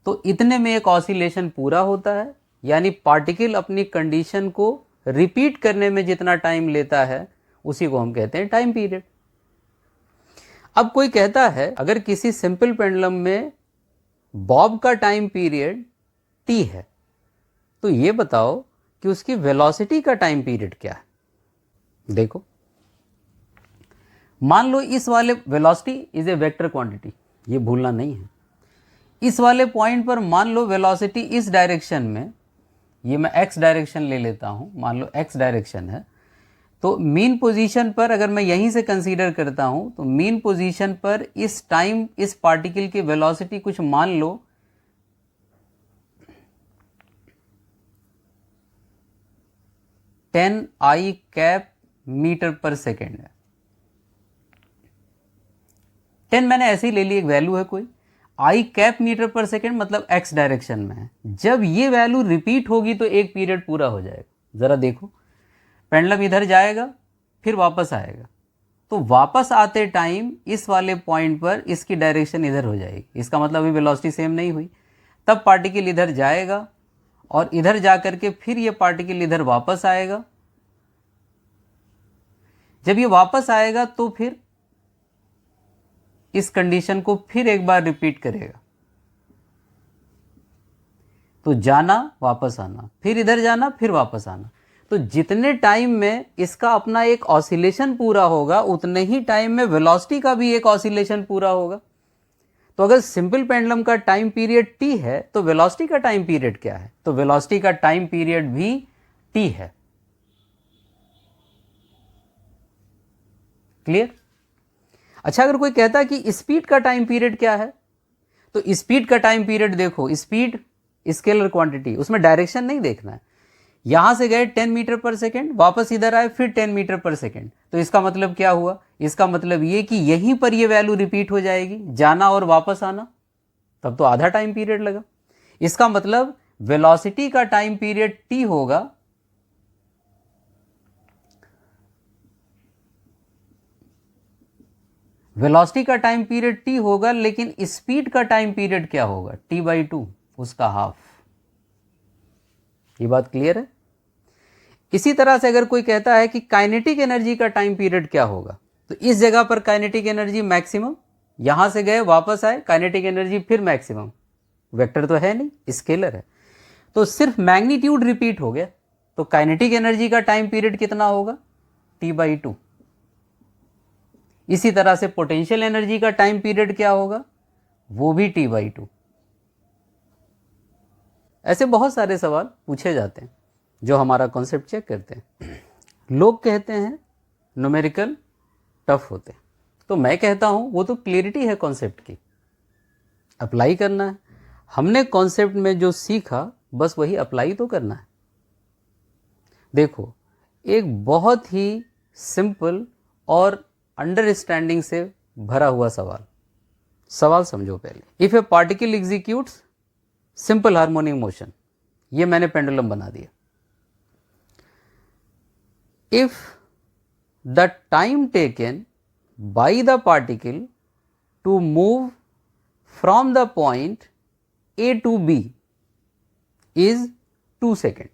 तो इतने में एक ऑसिलेशन पूरा होता है। यानी पार्टिकल अपनी कंडीशन को रिपीट करने में जितना टाइम लेता है उसी को हम कहते हैं टाइम पीरियड। अब कोई कहता है अगर किसी सिंपल पेंडुलम में बॉब का टाइम पीरियड टी है, तो ये बताओ कि उसकी वेलोसिटी का टाइम पीरियड क्या है। देखो मान लो इस वाले velocity is a vector quantity, ये भूलना नहीं है। इस वाले पॉइंट पर मान लो वेलोसिटी इस डायरेक्शन में, ये मैं एक्स डायरेक्शन ले लेता हूं, मान लो एक्स डायरेक्शन है, तो मीन पोजीशन पर अगर मैं यहीं से कंसीडर करता हूं तो मीन पोजीशन पर इस टाइम इस पार्टिकल की वेलोसिटी कुछ मान लो 10 I कैप मीटर पर सेकेंड है। 10 मैंने ऐसे ही ले ली, एक वैल्यू है कोई, I कैप मीटर पर सेकेंड मतलब x डायरेक्शन में है। जब ये वैल्यू रिपीट होगी तो एक पीरियड पूरा हो जाएगा। जरा देखो पेंडुलम इधर जाएगा फिर वापस आएगा, तो वापस आते टाइम इस वाले पॉइंट पर इसकी डायरेक्शन इधर हो जाएगी। इसका मतलब अभी वेलोसिटी सेम नहीं हुई। तब पार्टिकल इधर जाएगा और इधर जाकर के फिर ये पार्टिकल इधर वापस आएगा। जब ये वापस आएगा तो फिर इस कंडीशन को फिर एक बार रिपीट करेगा, तो जाना वापस आना, फिर इधर जाना फिर वापस आना। तो जितने टाइम में इसका अपना एक ऑसिलेशन पूरा होगा उतने ही टाइम में वेलोसिटी का भी एक ऑसिलेशन पूरा होगा। तो अगर सिंपल पेंडुलम का टाइम पीरियड टी है तो वेलोसिटी का टाइम पीरियड क्या है, तो वेलोसिटी का टाइम पीरियड भी टी है। क्लियर? अच्छा, अगर कोई कहता है कि स्पीड का टाइम पीरियड क्या है, तो स्पीड का टाइम पीरियड देखो, स्पीड स्केलर क्वांटिटी, उसमें डायरेक्शन नहीं देखना है। यहां से गए 10 मीटर पर सेकेंड, वापस इधर आए फिर 10 मीटर पर सेकेंड, तो इसका मतलब क्या हुआ, इसका मतलब ये कि यहीं पर ये वैल्यू रिपीट हो जाएगी, जाना और वापस आना, तब तो आधा टाइम पीरियड लगा। इसका मतलब वेलोसिटी का टाइम पीरियड टी होगा वेलोसिटी का टाइम पीरियड टी होगा, लेकिन स्पीड का टाइम पीरियड क्या होगा, t/2, उसका हाफ। ये बात क्लियर है? इसी तरह से अगर कोई कहता है कि काइनेटिक एनर्जी का टाइम पीरियड क्या होगा, तो इस जगह पर काइनेटिक एनर्जी मैक्सिमम, यहां से गए वापस आए काइनेटिक एनर्जी फिर मैक्सिमम, वेक्टर तो है नहीं, स्केलर है, तो सिर्फ मैग्नीट्यूड रिपीट हो गया। तो काइनेटिक एनर्जी का टाइम पीरियड कितना होगा, t/2। इसी तरह से पोटेंशियल एनर्जी का टाइम पीरियड क्या होगा, वो भी t/2। ऐसे बहुत सारे सवाल पूछे जाते हैं जो हमारा कॉन्सेप्ट चेक करते हैं। लोग कहते हैं न्यूमेरिकल टफ होते हैं, तो मैं कहता हूं वो तो क्लियरिटी है कॉन्सेप्ट की, अप्लाई करना है। हमने कॉन्सेप्ट में जो सीखा बस वही अप्लाई तो करना है। देखो, एक बहुत ही सिंपल और अंडरस्टैंडिंग से भरा हुआ सवाल समझो पहले। If A particle executes simple harmonic motion, ये मैंने पेंडुलम बना दिया। If the time taken by the particle to move from the point A to B is 2 seconds.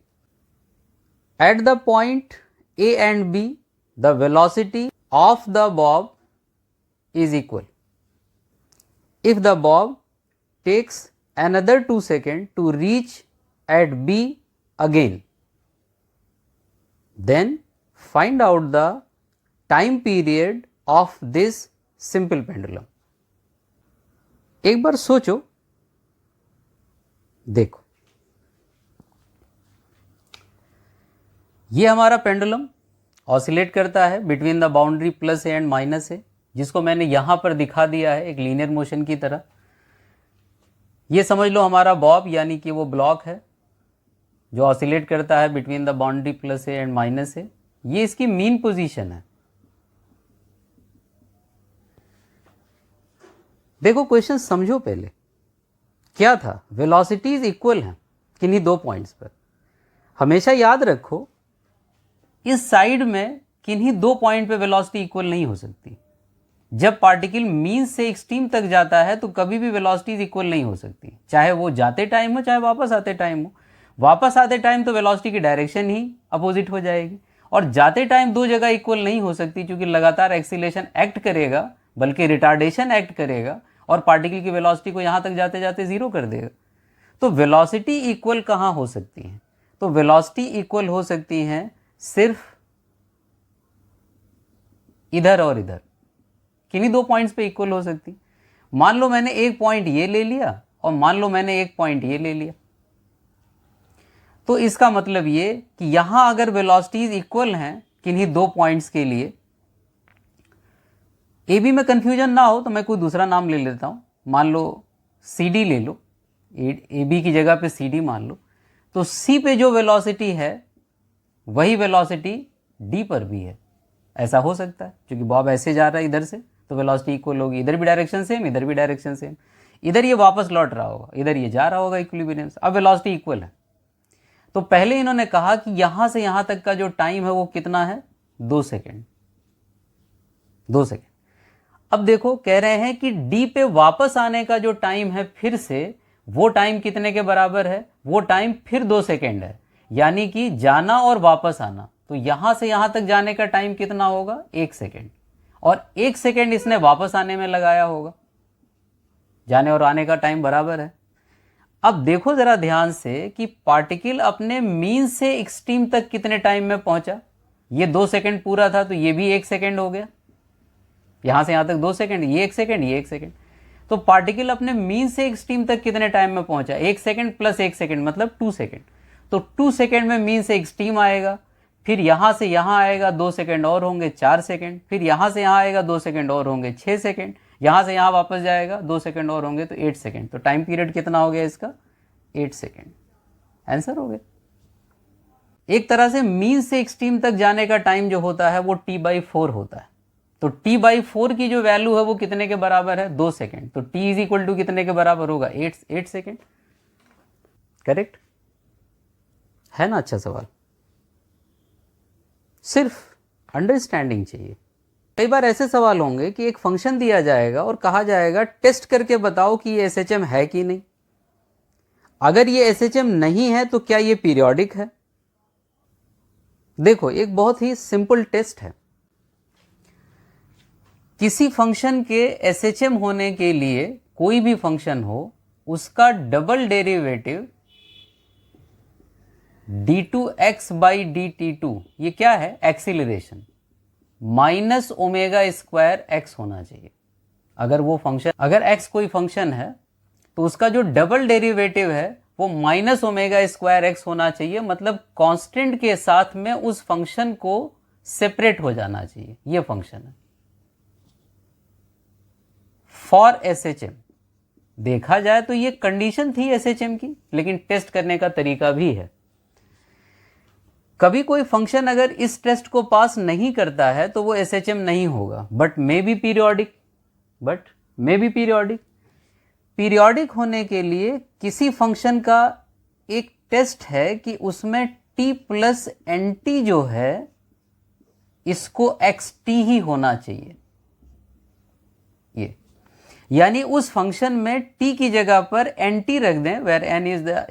At the point A and B, the velocity of the bob is equal. If the bob takes another 2 seconds to reach at B again, then find out the time period of this simple pendulum. एक बार सोचो, देखो ये हमारा pendulum oscillate करता है between the boundary plus a and minus a, जिसको मैंने यहां पर दिखा दिया है एक लीनियर मोशन की तरह। ये समझ लो हमारा बॉब यानी कि वो ब्लॉक है जो ऑसिलेट करता है between the boundary plus a and minus a. ये इसकी मीन पोजीशन है। देखो क्वेश्चन समझो पहले क्या था, वेलोसिटीज इक्वल हैं किन्हीं दो पॉइंट्स पर। हमेशा याद रखो इस साइड में किन्हीं दो पॉइंट पे वेलोसिटी इक्वल नहीं हो सकती। जब पार्टिकल मीन से एक्सट्रीम तक जाता है तो कभी भी वेलोसिटीज इक्वल नहीं हो सकती, चाहे वो जाते टाइम हो चाहे वापस आते टाइम हो। वापस आते टाइम तो वेलोसिटी की डायरेक्शन ही अपोजिट हो जाएगी, और जाते टाइम दो जगह इक्वल नहीं हो सकती क्योंकि लगातार एक्सीलरेशन एक्ट करेगा, बल्कि रिटार्डेशन एक्ट करेगा और पार्टिकल की वेलोसिटी को यहां तक जाते जाते जीरो कर देगा। तो वेलोसिटी इक्वल कहां हो सकती है? तो वेलोसिटी इक्वल हो सकती हैं सिर्फ इधर और इधर, किन्हीं दो पॉइंट्स पे इक्वल हो सकती। मान लो मैंने एक पॉइंट ये ले लिया और मान लो मैंने एक पॉइंट ये ले लिया, तो इसका मतलब ये कि यहां अगर वेलोसिटीज इक्वल हैं किन्हीं दो पॉइंट्स के लिए, ए बी में कंफ्यूजन ना हो तो मैं कोई दूसरा नाम ले लेता हूं। मान लो सी डी ले लो, ए बी की जगह पे सी डी मान लो, तो सी पे जो वेलोसिटी है वही वेलोसिटी डी पर भी है। ऐसा हो सकता है क्योंकि बॉब ऐसे जा रहा है इधर से, तो वेलोसिटी इक्वल होगी, इधर भी डायरेक्शन सेम इधर भी डायरेक्शन सेम, इधर ये वापस लौट रहा होगा इधर ये जा रहा होगा इक्विलिब्रियम से। अब वेलोसिटी इक्वल है। तो पहले इन्होंने कहा कि यहां से यहां तक का जो टाइम है वो कितना है, 2 सेकेंड। 2 सेकेंड। अब देखो कह रहे हैं कि डी पे वापस आने का जो टाइम है फिर से, वो टाइम कितने के बराबर है, वो टाइम फिर 2 सेकेंड है। यानी कि जाना और वापस आना, तो यहां से यहां तक जाने का टाइम कितना होगा, 1 सेकेंड, और 1 सेकेंड इसने वापस आने में लगाया होगा। जाने और आने का टाइम बराबर है। अब देखो जरा ध्यान से कि पार्टिकल अपने मीन से एक्सट्रीम तक कितने टाइम में पहुंचा। ये 2 सेकेंड पूरा था तो ये भी 1 सेकेंड हो गया, यहां से यहां तक 2 सेकेंड, ये 1 सेकेंड, ये 1 सेकेंड। तो पार्टिकल अपने मीन से एक्सट्रीम तक कितने टाइम में पहुंचा, 1 सेकेंड प्लस 1 सेकेंड मतलब 2 सेकेंड। तो 2 सेकेंड में मीन से एक्सट्रीम आएगा, फिर यहां से यहां आएगा 2 सेकेंड और होंगे 4 सेकेंड, फिर यहां से यहां आएगा 2 सेकेंड और होंगे 6 सेकेंड, यहां से यहां वापस जाएगा 2 सेकेंड और होंगे तो 8 सेकेंड। तो टाइम पीरियड कितना हो गया इसका, 8 सेकेंड। आंसर हो गया। एक तरह से मीन से एक्सट्रीम तक जाने का टाइम जो होता है वो t/4 होता है। तो t/4 की जो वैल्यू है वो कितने के बराबर है, 2 सेकेंड। तो t इज इक्वल टू कितने के बराबर होगा, 8 सेकेंड। करेक्ट है ना? अच्छा सवाल, सिर्फ अंडरस्टैंडिंग चाहिए। कई बार ऐसे सवाल होंगे कि एक फंक्शन दिया जाएगा और कहा जाएगा टेस्ट करके बताओ कि ये SHM है कि नहीं। अगर ये SHM नहीं है तो क्या ये पीरियोडिक है? देखो एक बहुत ही सिंपल टेस्ट है। किसी फंक्शन के SHM होने के लिए, कोई भी फंक्शन हो, उसका डबल डेरिवेटिव d2x/dt2, ये क्या है, एक्सीलरेशन, -ω² होना चाहिए। अगर वो फंक्शन, अगर x कोई फंक्शन है तो उसका जो डबल डेरिवेटिव है वो -ω² होना चाहिए, मतलब कांस्टेंट के साथ में उस फंक्शन को सेपरेट हो जाना चाहिए। ये फंक्शन है फॉर SHM। देखा जाए तो ये कंडीशन थी SHM की, लेकिन टेस्ट करने का तरीका भी है। कभी कोई फंक्शन अगर इस टेस्ट को पास नहीं करता है तो वो SHM नहीं होगा, but may be periodic. Periodic होने के लिए किसी फंक्शन का एक टेस्ट है कि उसमें t+nt जो है इसको xt ही होना चाहिए। ये, यानी उस फंक्शन में t की जगह पर nt रख दें, where n is the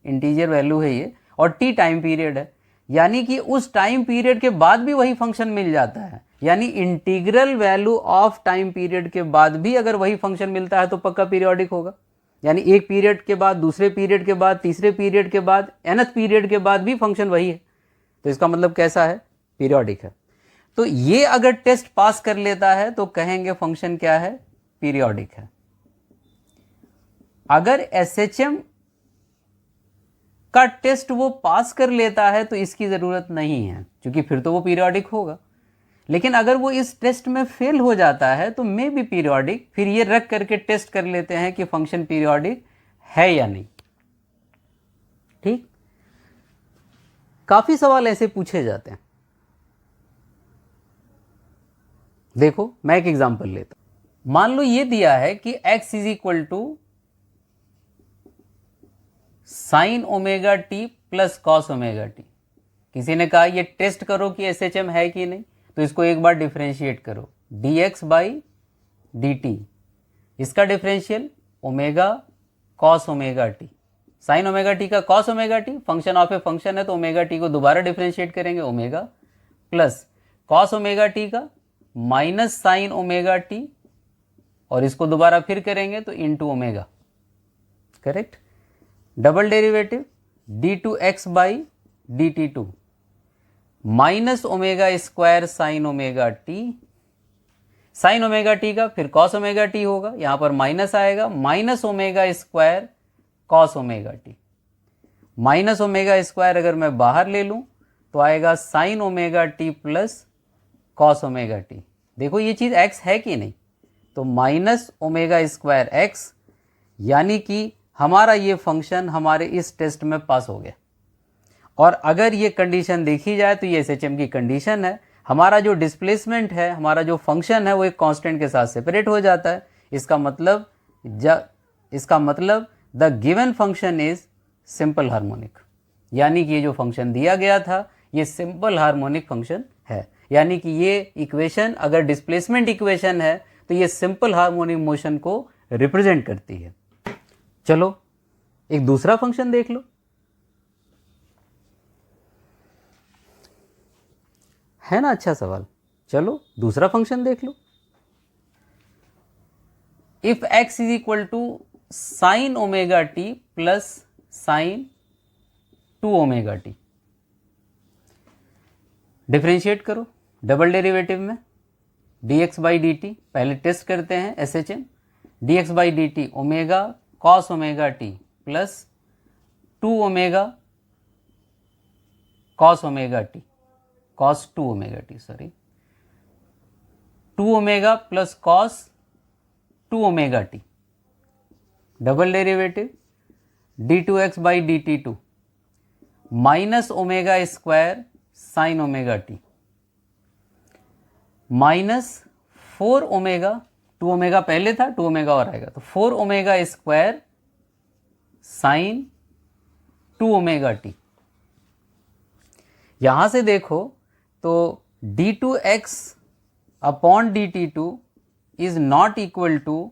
integer value है ये, और t टाइम पीरियड है, यानी कि उस टाइम पीरियड के बाद भी वही फंक्शन मिल जाता है। यानी integral value of time period के बाद भी अगर वही फंक्शन मिलता है तो पक्का पीरियोडिक होगा। यानी एक पीरियड के बाद, दूसरे पीरियड के बाद, तीसरे पीरियड के बाद, nth पीरियड के बाद भी फंक्शन वही है, तो इसका मतलब कैसा है? पीरियोडिक है। तो ये अगर टेस्ट पास कर लेता है तो कहेंगे फंक्शन क्या है? पीरियोडिक है। अगर SHM का टेस्ट वो पास कर लेता है तो इसकी जरूरत नहीं है, क्योंकि फिर तो वो पीरियोडिक होगा। लेकिन अगर वो इस टेस्ट में फेल हो जाता है तो मे बी पीरियोडिक, फिर ये रख करके टेस्ट कर लेते हैं कि फंक्शन पीरियोडिक है या नहीं। ठीक, काफी सवाल ऐसे पूछे जाते हैं। देखो मैं एक एग्जांपल लेता हूं। मान लो ये दिया है कि x is equal to sine omega t plus cos omega t. किसी ने कहा ये टेस्ट करो कि SHM है कि नहीं, तो इसको एक बार डिफरेंशिएट करो, dx बाई dt, इसका differential omega cos omega t, sine omega t का cos omega t, function of a function है तो ओमेगा टी को दोबारा डिफरेंशिएट करेंगे, omega plus cos omega t का माइनस साइन ओमेगा टी, और इसको दोबारा फिर करेंगे तो into omega, correct. Double derivative d2x by dt2 minus omega square sine omega t, sine omega t का फिर कॉस ओमेगा टी होगा, यहां पर माइनस आएगा, minus omega square cos omega t, minus omega square अगर मैं बाहर ले लूं तो आएगा sine omega t plus cos omega T. देखो ये चीज x है कि नहीं, तो माइनस ओमेगा स्क्वायर एक्स, यानी कि हमारा ये फंक्शन हमारे इस टेस्ट में पास हो गया। और अगर ये कंडीशन देखी जाए तो ये SHM की कंडीशन है, हमारा जो डिस्प्लेसमेंट है, हमारा जो फंक्शन है वो एक कांस्टेंट के साथ सेपरेट हो जाता है। इसका मतलब the given function is simple harmonic, यानी कि ये जो फंक्शन दिया गया था ये सिंपल हार्मोनिक फंक्शन है। यानी कि ये इक्वेशन अगर डिस्प्लेसमेंट इक्वेशन है तो ये सिंपल हार्मोनिक मोशन को रिप्रेजेंट करती है। चलो एक दूसरा फंक्शन देख लो, है ना अच्छा सवाल। चलो दूसरा फंक्शन देख लो। If x is equal to sine omega t plus sine 2 omega t, differentiate करो डबल डेरिवेटिव में dx बाई डी टी, पहले टेस्ट करते हैं SHM, dx by d t omega cos omega t plus 2 omega cos omega t, cos 2 omega t, sorry 2 omega plus cos 2 omega t, double derivative d2x by dt2 minus omega square sine omega t, minus 4 omega, 2 omega पहले था, 2 omega और आएगा, तो 4 omega square sine 2 omega t. यहां से देखो तो d2x upon dt2 is not equal to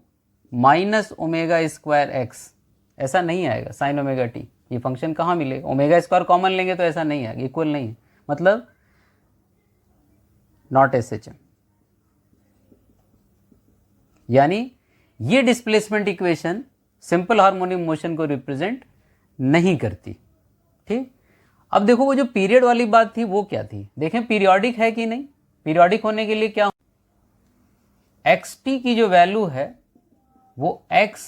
minus omega square x, ऐसा नहीं आएगा साइन ओमेगा टी। ये फंक्शन कहाँ मिलेगा? ओमेगा स्क्वायर कॉमन लेंगे तो ऐसा नहीं आएगा, इक्वल नहीं है, मतलब नॉट SHM। यानी ये displacement equation simple harmonic motion को रिप्रेजेंट नहीं करती। ठीक, अब देखो वो जो पीरियड वाली बात थी वो क्या थी, देखें पीरियोडिक है कि नहीं। पीरियोडिक होने के लिए क्या, xt की जो वैल्यू है वो x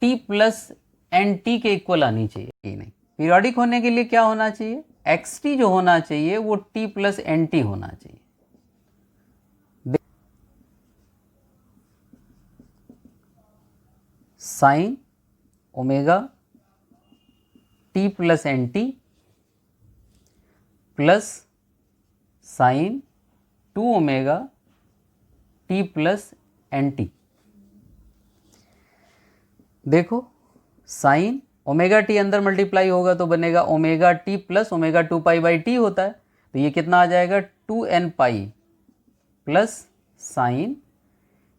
t plus n t के इक्वल आनी चाहिए कि नहीं। पीरियोडिक होने के लिए क्या होना चाहिए, xt जो होना चाहिए वो t प्लस एन टी होना चाहिए। Sine omega t plus n t plus sine 2 omega t plus n t. देखो साइन ओमेगा टी अंदर मल्टीप्लाई होगा तो बनेगा omega t plus omega 2 pi by t होता है, तो ये कितना आ जाएगा 2n पाई प्लस साइन,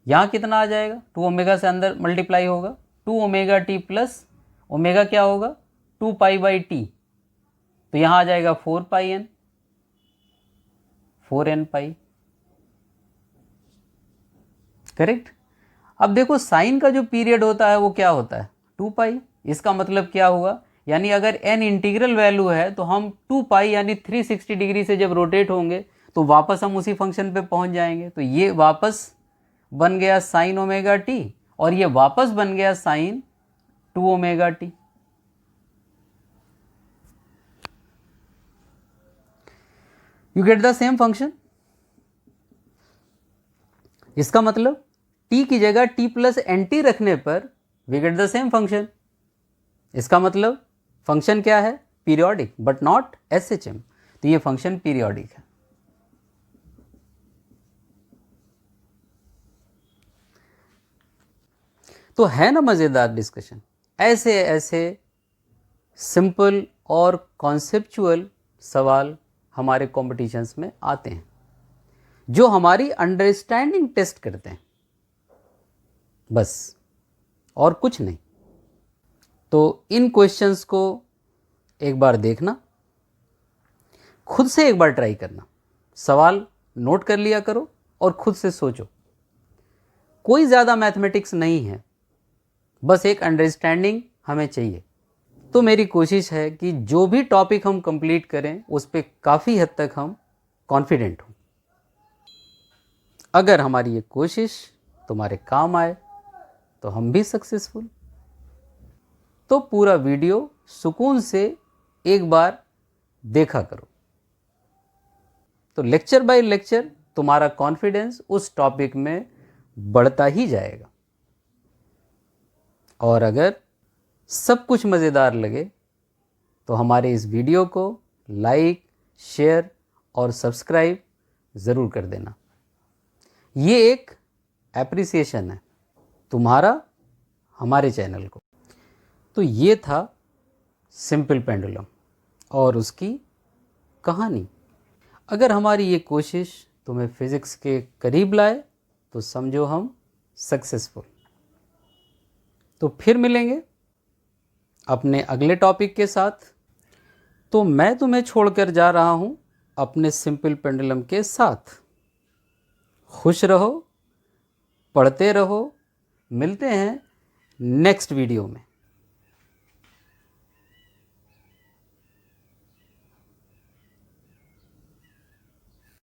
यहाँ कितना आ जाएगा, 2 ओमेगा से अंदर मल्टीप्लाई होगा, 2 ओमेगा टी प्लस ओमेगा क्या होगा 2 पाई बाई टी, तो यहाँ आ जाएगा 4 पाई एन, 4n पाई, करेक्ट। अब देखो साइन का जो पीरियड होता है वो क्या होता है 2 पाई, इसका मतलब क्या हुआ, यानी अगर n इंटीग्रल वैल्यू है तो हम 2 पाई यानी 360 डिग्री से जब रोटेट होंगे तो वापस हम उसी फंक्शन पे पहुंच जाएंगे। तो ये वापस बन गया साइन ओमेगा टी और ये वापस बन गया sine 2 omega t. You get the same function. इसका मतलब t की जगह t प्लस एन टी रखने पर we get the same function. इसका मतलब फंक्शन क्या है पीरियोडिक बट नॉट SHM, तो ये फंक्शन पीरियोडिक है। तो है ना मजेदार डिस्कशन। ऐसे ऐसे सिंपल और कॉन्सेप्चुअल सवाल हमारे कॉम्पिटिशन्स में आते हैं जो हमारी अंडरस्टैंडिंग टेस्ट करते हैं, बस और कुछ नहीं। तो इन क्वेश्चंस को एक बार देखना, खुद से एक बार ट्राई करना, सवाल नोट कर लिया करो और खुद से सोचो। कोई ज़्यादा मैथमेटिक्स नहीं है, बस एक अंडरस्टैंडिंग हमें चाहिए। तो मेरी कोशिश है कि जो भी टॉपिक हम कंप्लीट करें उस पर काफ़ी हद तक हम कॉन्फिडेंट हों। अगर हमारी ये कोशिश तुम्हारे काम आए तो हम भी सक्सेसफुल। तो पूरा वीडियो सुकून से एक बार देखा करो, तो लेक्चर बाय लेक्चर तुम्हारा कॉन्फिडेंस उस टॉपिक में बढ़ता ही जाएगा। और अगर सब कुछ मज़ेदार लगे तो हमारे इस वीडियो को लाइक, शेयर और सब्सक्राइब ज़रूर कर देना। ये एक एप्रिसिएशन है तुम्हारा हमारे चैनल को। तो ये था सिंपल पेंडुलम और उसकी कहानी। अगर हमारी ये कोशिश तुम्हें फिज़िक्स के करीब लाए तो समझो हम सक्सेसफुल। तो फिर मिलेंगे अपने अगले टॉपिक के साथ। तो मैं तुम्हें छोड़कर जा रहा हूँ अपने सिंपल पेंडुलम के साथ। खुश रहो, पढ़ते रहो, मिलते हैं नेक्स्ट वीडियो में।